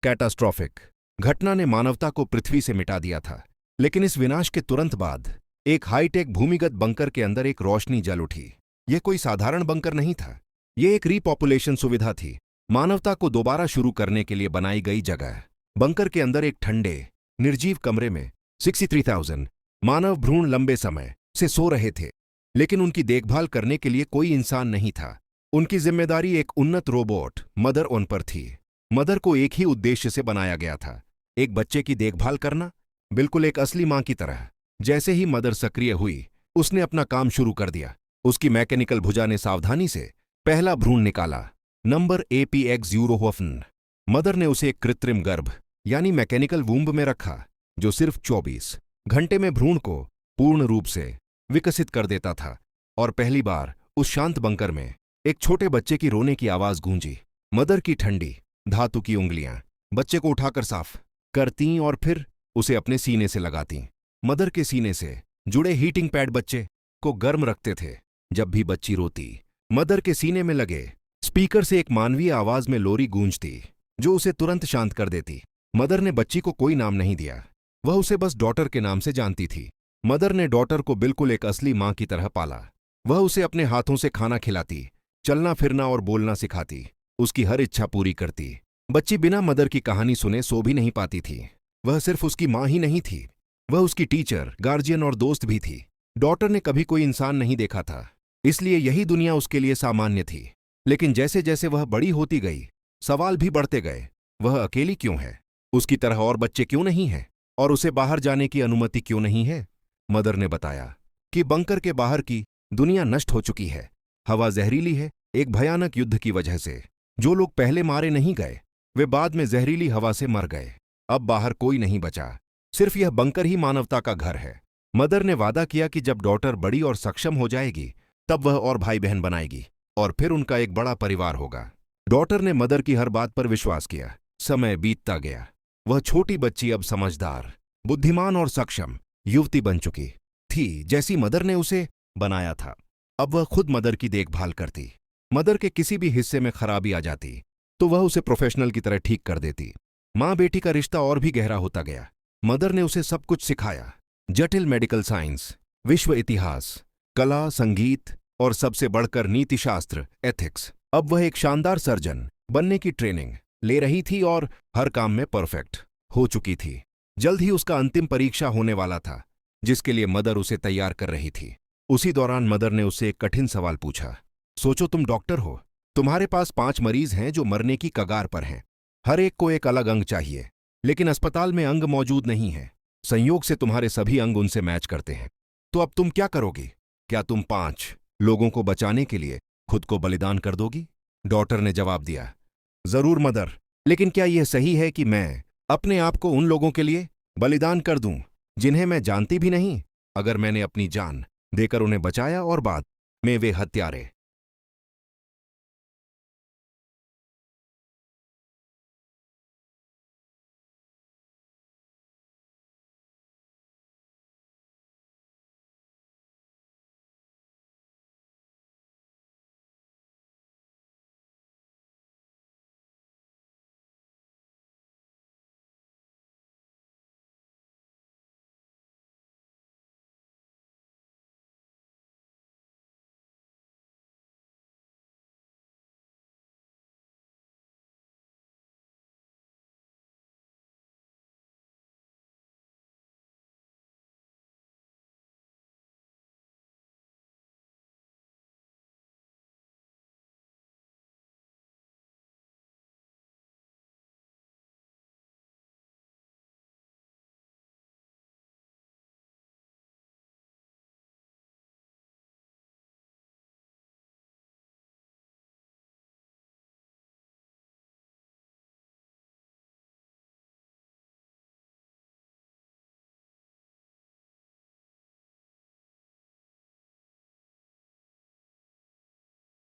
Catastrophic घटना ने मानवता को पृथ्वी से मिटा दिया था। लेकिन इस विनाश के तुरंत बाद एक हाईटेक भूमिगत बंकर के अंदर एक रोशनी जल उठी। यह कोई साधारण बंकर नहीं था, यह एक रीपॉपुलेशन सुविधा थी, मानवता को दोबारा शुरू करने के लिए बनाई गई जगह। बंकर के अंदर एक ठंडे निर्जीव कमरे में 63,000 मानव भ्रूण लंबे समय से सो रहे थे, लेकिन उनकी देखभाल करने के लिए कोई इंसान नहीं था। उनकी जिम्मेदारी एक उन्नत रोबोट मदर ऑन पर थी। मदर को एक ही उद्देश्य से बनाया गया था, एक बच्चे की देखभाल करना, बिल्कुल एक असली मां की तरह। जैसे ही मदर सक्रिय हुई, उसने अपना काम शुरू कर दिया। उसकी मैकेनिकल भुजा ने सावधानी से पहला भ्रूण निकाला, नंबर APX यूरोहोफन। मदर ने उसे एक कृत्रिम गर्भ यानी मैकेनिकल वूम्ब में रखा, जो सिर्फ 24 घंटे में भ्रूण को पूर्ण रूप से विकसित कर देता था। और पहली बार उस शांत बंकर में एक छोटे बच्चे की रोने की आवाज गूंजी। मदर की ठंडी धातु की उंगलियां बच्चे को उठाकर साफ करतीं और फिर उसे अपने सीने से लगातीं। मदर के सीने से जुड़े हीटिंग पैड बच्चे को गर्म रखते थे। जब भी बच्ची रोती, मदर के सीने में लगे स्पीकर से एक मानवीय आवाज में लोरी गूंजती, जो उसे तुरंत शांत कर देती। मदर ने बच्ची को कोई नाम नहीं दिया, वह उसे बस डॉटर के नाम से जानती थी। मदर ने डॉटर को बिल्कुल एक असली मां की तरह पाला। वह उसे अपने हाथों से खाना खिलाती, चलना फिरना और बोलना सिखाती, उसकी हर इच्छा पूरी करती। बच्ची बिना मदर की कहानी सुने सो भी नहीं पाती थी। वह सिर्फ उसकी मां ही नहीं थी, वह उसकी टीचर, गार्जियन और दोस्त भी थी। डॉटर ने कभी कोई इंसान नहीं देखा था, इसलिए यही दुनिया उसके लिए सामान्य थी। लेकिन जैसे जैसे वह बड़ी होती गई, सवाल भी बढ़ते गए। वह अकेली क्यों है? उसकी तरह और बच्चे क्यों नहीं हैं? और उसे बाहर जाने की अनुमति क्यों नहीं है? मदर ने बताया कि बंकर के बाहर की दुनिया नष्ट हो चुकी है। हवा जहरीली है, एक भयानक युद्ध की वजह से। जो लोग पहले मारे नहीं गए, वे बाद में जहरीली हवा से मर गए। अब बाहर कोई नहीं बचा, सिर्फ यह बंकर ही मानवता का घर है। मदर ने वादा किया कि जब डॉटर बड़ी और सक्षम हो जाएगी, तब वह और भाई बहन बनाएगी और फिर उनका एक बड़ा परिवार होगा। डॉटर ने मदर की हर बात पर विश्वास किया। समय बीतता गया। वह छोटी बच्ची अब समझदार, बुद्धिमान और सक्षम युवती बन चुकी थी, जैसी मदर ने उसे बनाया था। अब वह खुद मदर की देखभाल करती। मदर के किसी भी हिस्से में खराबी आ जाती तो वह उसे प्रोफेशनल की तरह ठीक कर देती। मां बेटी का रिश्ता और भी गहरा होता गया। मदर ने उसे सब कुछ सिखाया, जटिल मेडिकल साइंस, विश्व इतिहास, कला, संगीत और सबसे बढ़कर नीतिशास्त्र, एथिक्स। अब वह एक शानदार सर्जन बनने की ट्रेनिंग ले रही थी और हर काम में परफेक्ट हो चुकी थी। जल्द ही उसका अंतिम परीक्षा होने वाला था, जिसके लिए मदर उसे तैयार कर रही थी। उसी दौरान मदर ने उससे एक कठिन सवाल पूछा। सोचो, तुम डॉक्टर हो, तुम्हारे पास 5 मरीज हैं जो मरने की कगार पर हैं। हर एक को एक अलग अंग चाहिए, लेकिन अस्पताल में अंग मौजूद नहीं है। संयोग से तुम्हारे सभी अंग उनसे मैच करते हैं। तो अब तुम क्या करोगी? क्या तुम 5 लोगों को बचाने के लिए खुद को बलिदान कर दोगी? डॉटर ने जवाब दिया, जरूर मदर, लेकिन क्या यह सही है कि मैं अपने आप को उन लोगों के लिए बलिदान कर दूं जिन्हें मैं जानती भी नहीं? अगर मैंने अपनी जान देकर उन्हें बचाया और बाद में वे हत्यारे